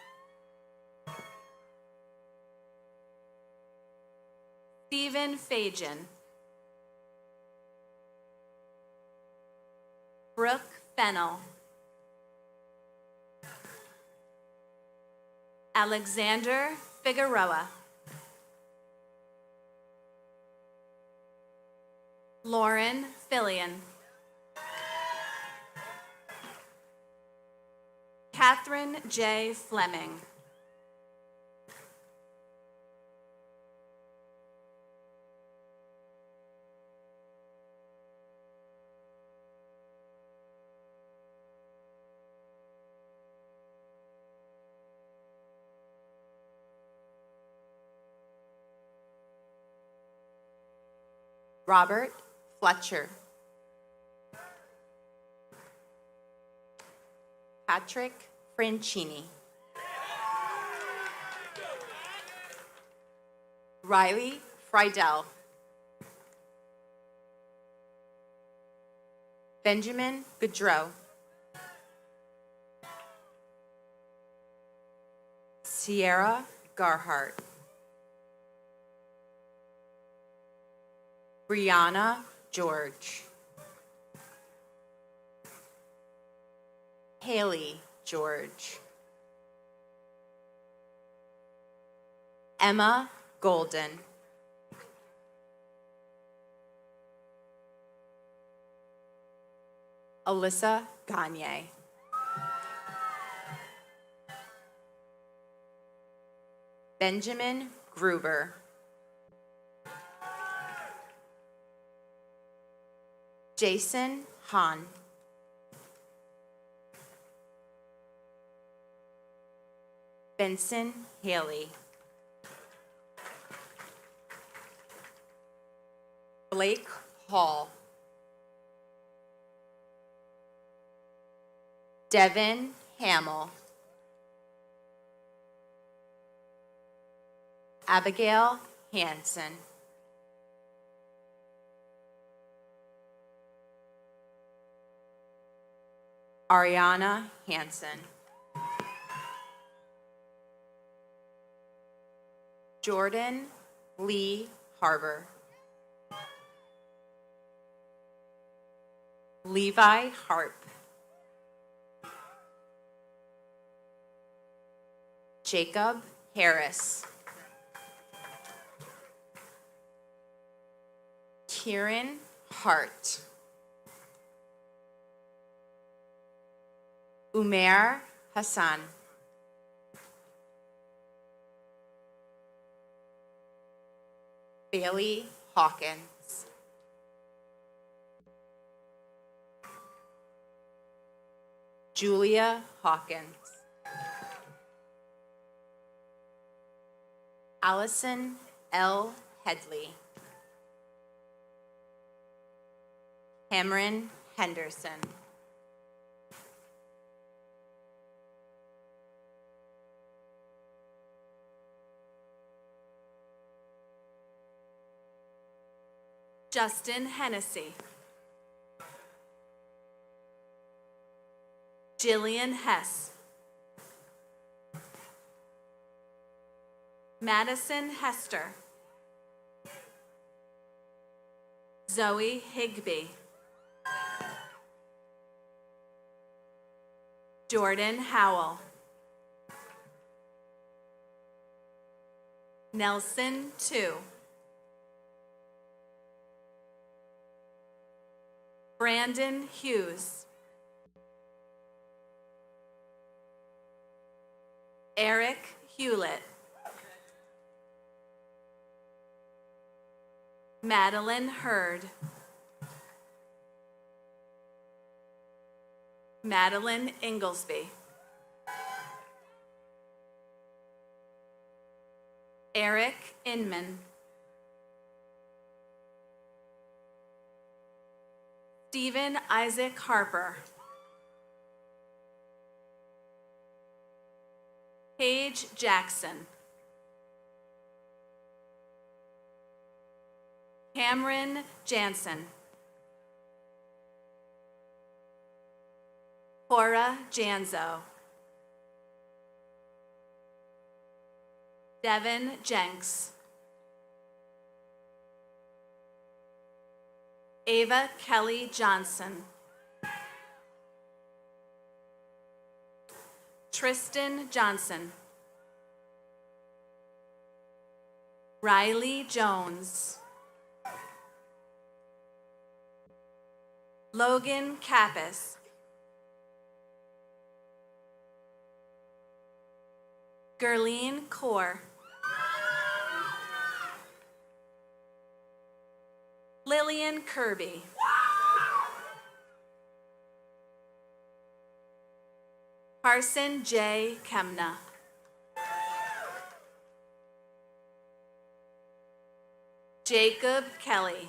Stephen Fajan. Brooke Fennell. Alexander Figueroa. Lauren Fillion. Catherine J. Fleming. Robert Fletcher. Patrick Francini. Riley Friedel. Benjamin Goudreau. Sierra Garhart. Brianna George. Haley George. Emma Golden. Alyssa Gagne. Benjamin Gruber. Jason Hahn. Benson Haley. Blake Hall. Devin Hamill. Abigail Hansen. Ariana Hansen. Jordan Lee Harbor. Levi Harp. Jacob Harris. Kieran Hart. Umair Hassan. Bailey Hawkins. Julia Hawkins. Allison L. Headley. Cameron Henderson. Justin Hennessy. Jillian Hess. Madison Hester. Zoe Higby. Jordan Howell. Nelson Tu. Brandon Hughes. Eric Hewlett. Madeline Hurd. Madeline Inglesby. Eric Inman. Stephen Isaac Harper. Paige Jackson. Cameron Jansen. Cora Janzo. Devin Jenks. Ava Kelly Johnson. Tristan Johnson. Riley Jones. Logan Kappas. Gerline Kaur. Lillian Kirby. Carson J. Kemna. Jacob Kelly.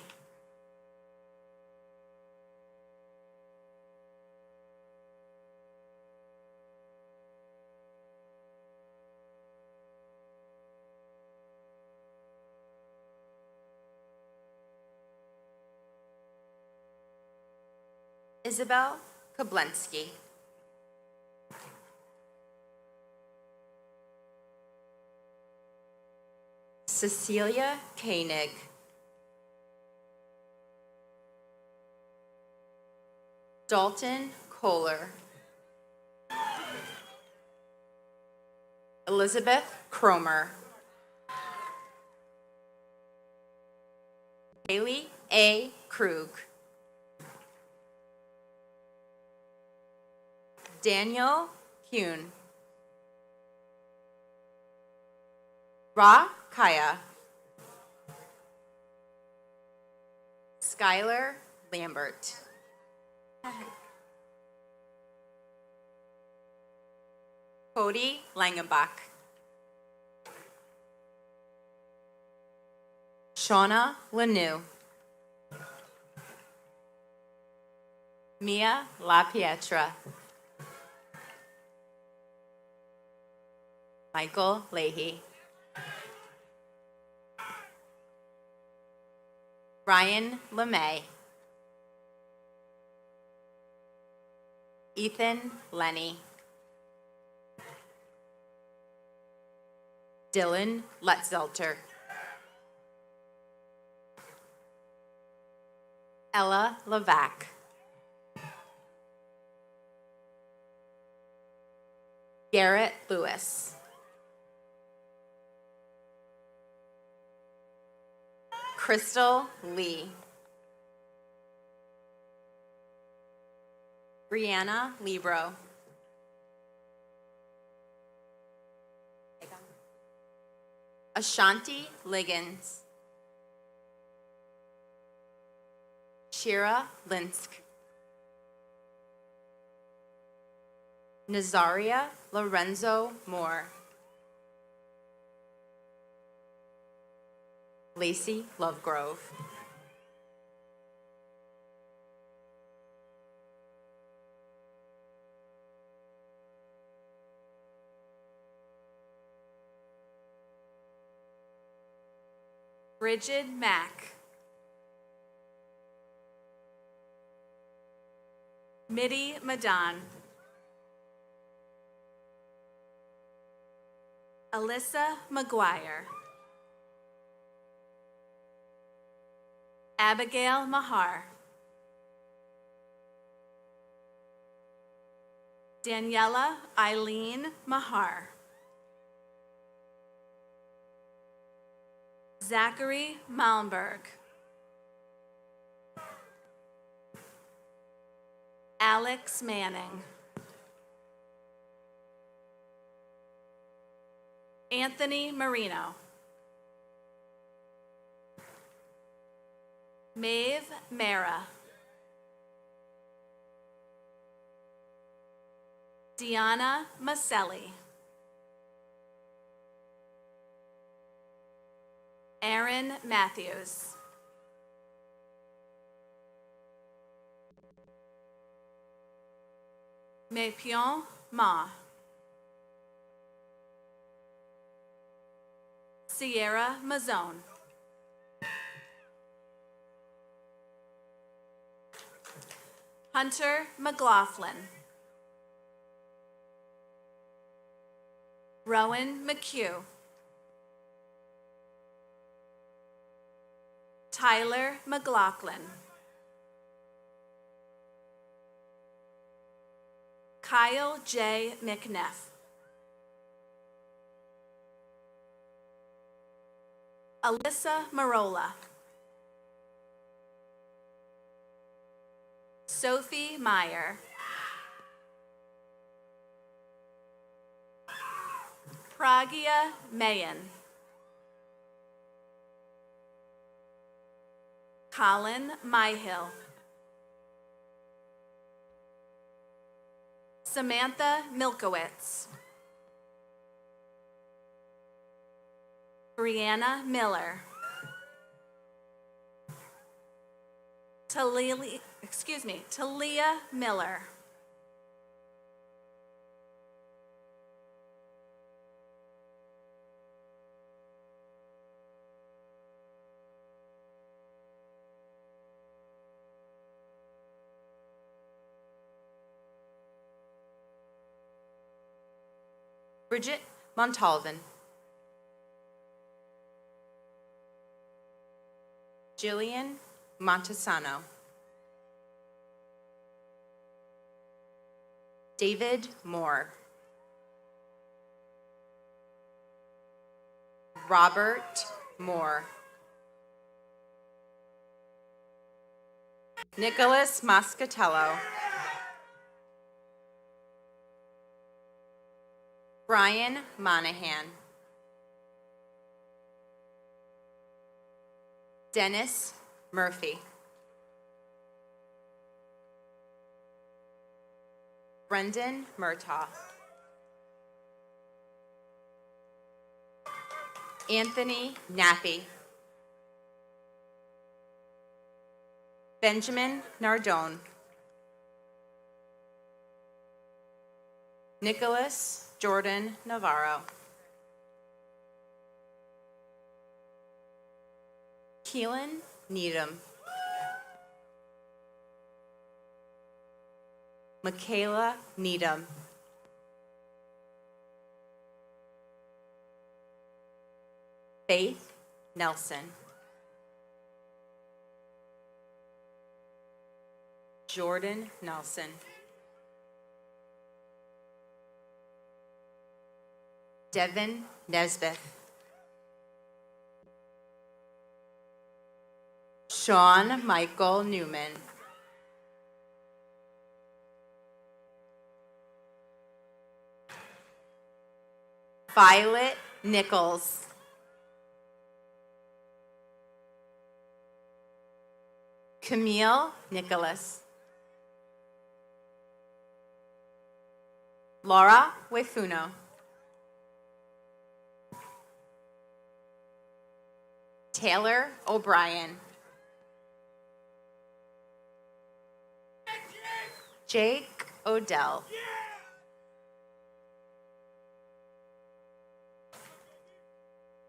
Isabel Kablensky. Cecilia Koenig. Dalton Kohler. Elizabeth Cromer. Haley A. Krug. Daniel Kuhn. Ra Kaya. Skylar Lambert. Cody Langenbach. Shauna Lanou. Mia LaPietra. Michael Leahy. Ryan LeMay. Ethan Lenny. Dylan Letzelter. Ella Levac. Garrett Lewis. Crystal Lee. Brianna Libro. Ashanti Liggins. Shira Linsk. Nazaria Lorenzo Moore. Lacey Lovegrove. Bridget Mack. Mitty Madan. Alyssa McGuire. Abigail Mahar. Daniela Eileen Mahar. Zachary Malmberg. Alex Manning. Anthony Marino. Maeve Mara. Deanna Maselli. Aaron Matthews. Mepion Ma. Sierra Mazzone. Hunter McLaughlin. Rowan McHugh. Tyler McLaughlin. Kyle J. McNeff. Alyssa Marola. Sophie Meyer. Pragya Mayan. Colin Myhill. Samantha Milkowitz. Brianna Miller. Talia Miller. Bridget Montalvan. Jillian Montesano. David Moore. Robert Moore. Nicholas Moscatello. Brian Monahan. Dennis Murphy. Brendan Murtaugh. Anthony Nappy. Benjamin Nardone. Nicholas Jordan Navarro. Keelan Needham. Michaela Needham. Faith Nelson. Jordan Nelson. Devin Nesbitt. Sean Michael Newman. Violet Nichols. Camille Nicholas. Laura Wefuno. Taylor O'Brien. Jake Odell.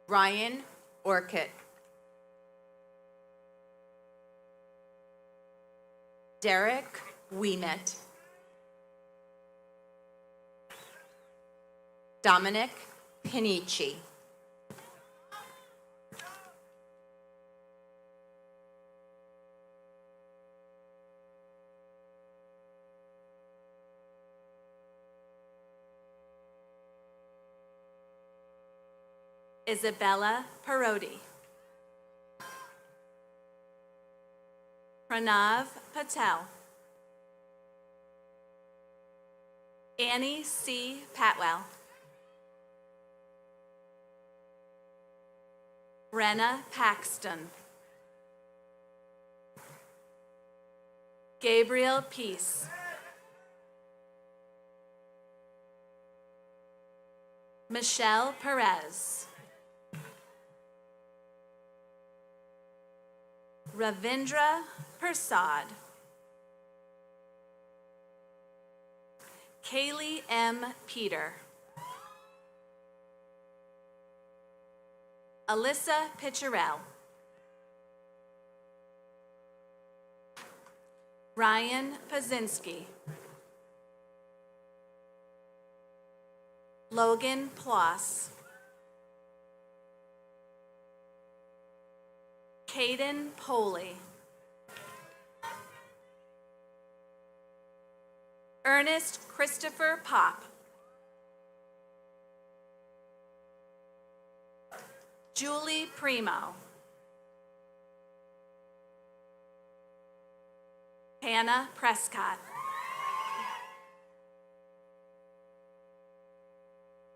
Ryan Orcutt. Derek Wiemet. Dominic Pinici. Isabella Parodi. Pranav Patel. Annie C. Patwell. Brenna Paxton. Gabriel Peace. Michelle Perez. Ravindra Persad. Kaylee M. Peter. Alyssa Picharel. Ryan Pazinski. Logan Ploss. Caden Poley. Ernest Christopher Pop. Julie Primo. Hannah Prescott.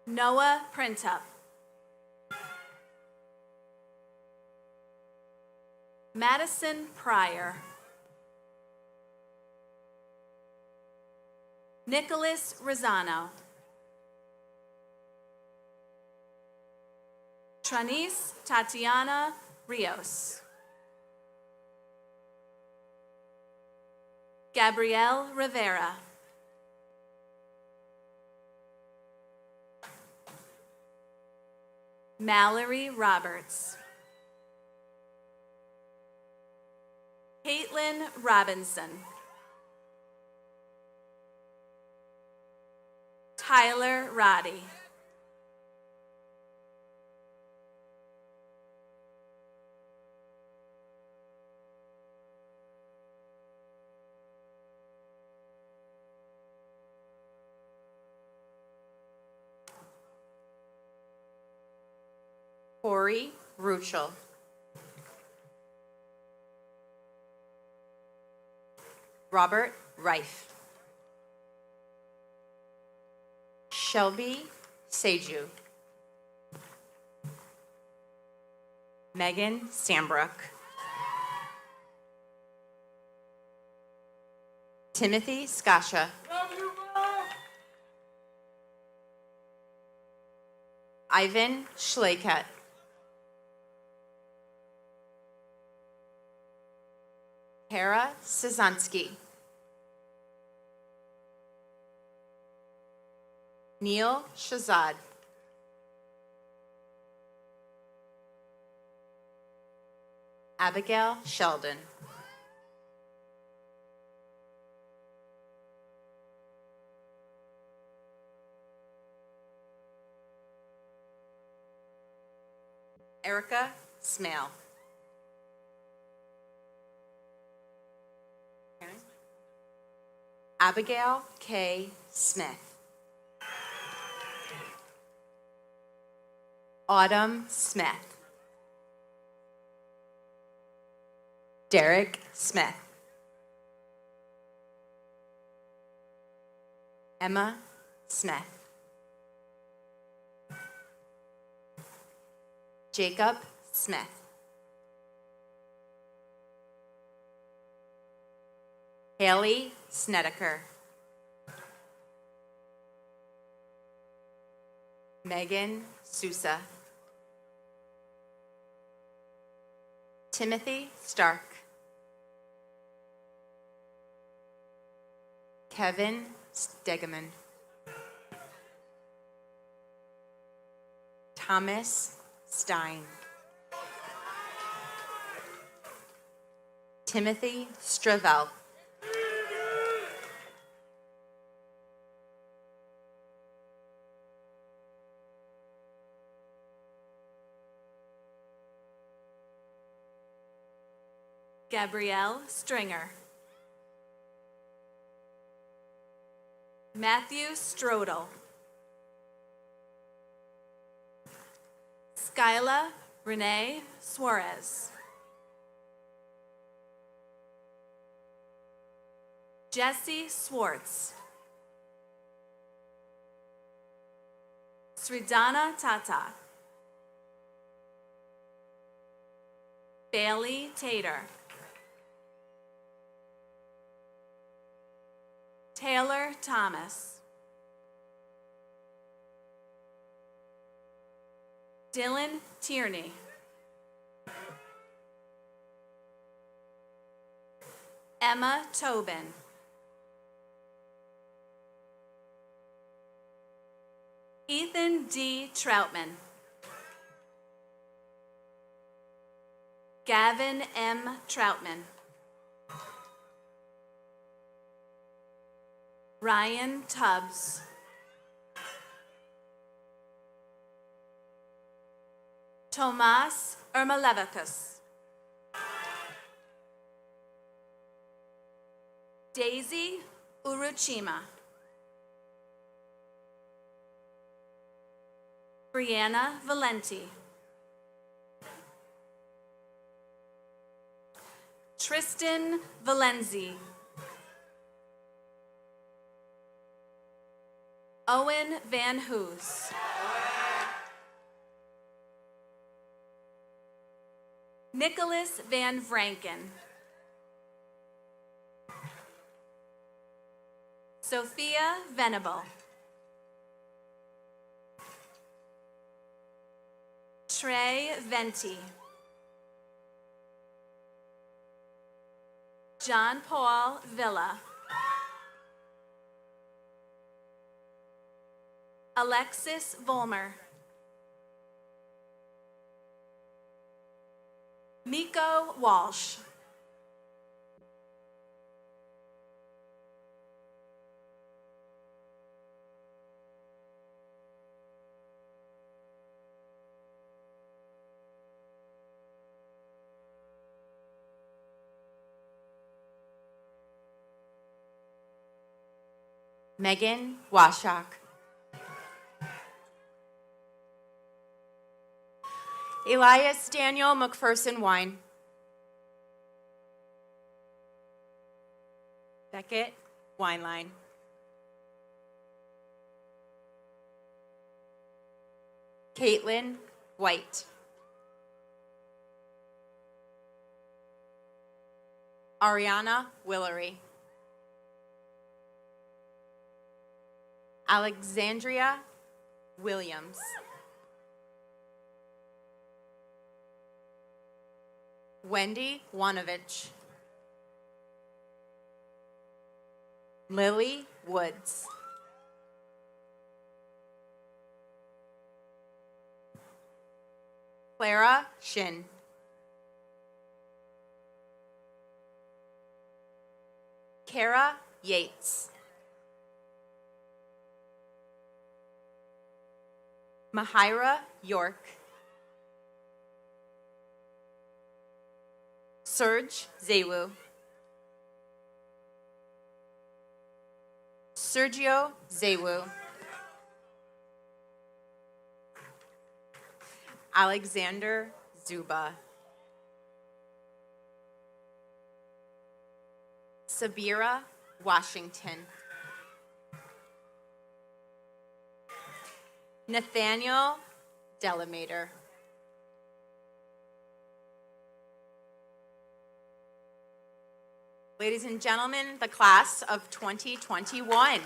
Noah Printup. Madison Pryor. Nicholas Rosano. Tranice Tatiana Rios. Gabrielle Rivera. Mallory Roberts. Caitlin Robinson. Tyler Roddy. Corey Ruchel. Robert Reif. Shelby Seju. Megan Sambrook. Timothy Skasha. Ivan Schleikat. Kara Szansky. Neil Shazad. Abigail Sheldon. Erica Smale. Abigail K. Smith. Autumn Smith. Derek Smith. Emma Smith. Jacob Smith. Haley Snedeker. Megan Sousa. Timothy Stark. Kevin Stegeman. Thomas Stein. Timothy Stravel. Gabrielle Stringer. Matthew Strodel. Skyla Renee Suarez. Jesse Swartz. Sridhana Tata. Bailey Tater. Taylor Thomas. Dylan Tierney. Emma Tobin. Ethan D. Troutman. Gavin M. Troutman. Ryan Tubbs. Tomas Ermalevicus. Daisy Uruchima. Brianna Valenti. Tristan Valenzi. Owen Van Hoos. Nicholas Van Vranken. Sophia Venable. Trey Venti. John Paul Villa. Alexis Volmer. Miko Walsh. Megan Washak. Elias Daniel McPherson Wine. Beckett Wineline. Caitlin White. Ariana Willery. Alexandria Williams. Wendy Wanovich. Lily Woods. Clara Shin. Kara Yates. Mahira York. Serge Zewu. Sergio Zewu. Alexander Zuba. Sabira Washington. Nathaniel Delamater. Ladies and gentlemen, the class of 2021.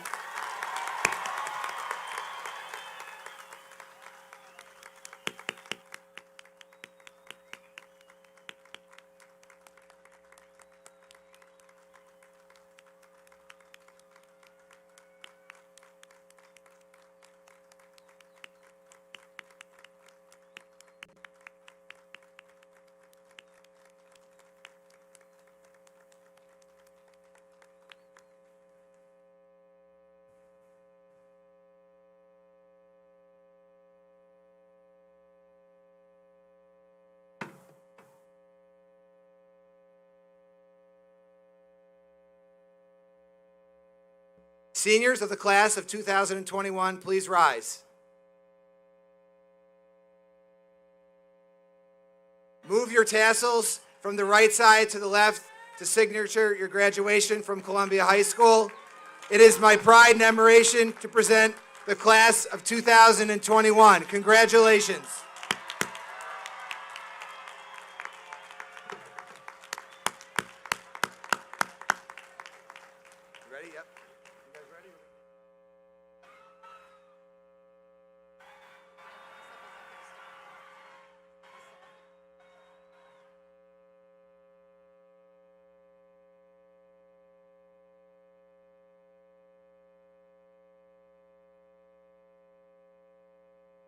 Seniors of the class of 2021, please rise. Move your tassels from the right side to the left to signature your graduation from Columbia High School. It is my pride and admiration to present the class of 2021. Congratulations. Ready? Yep. You guys ready?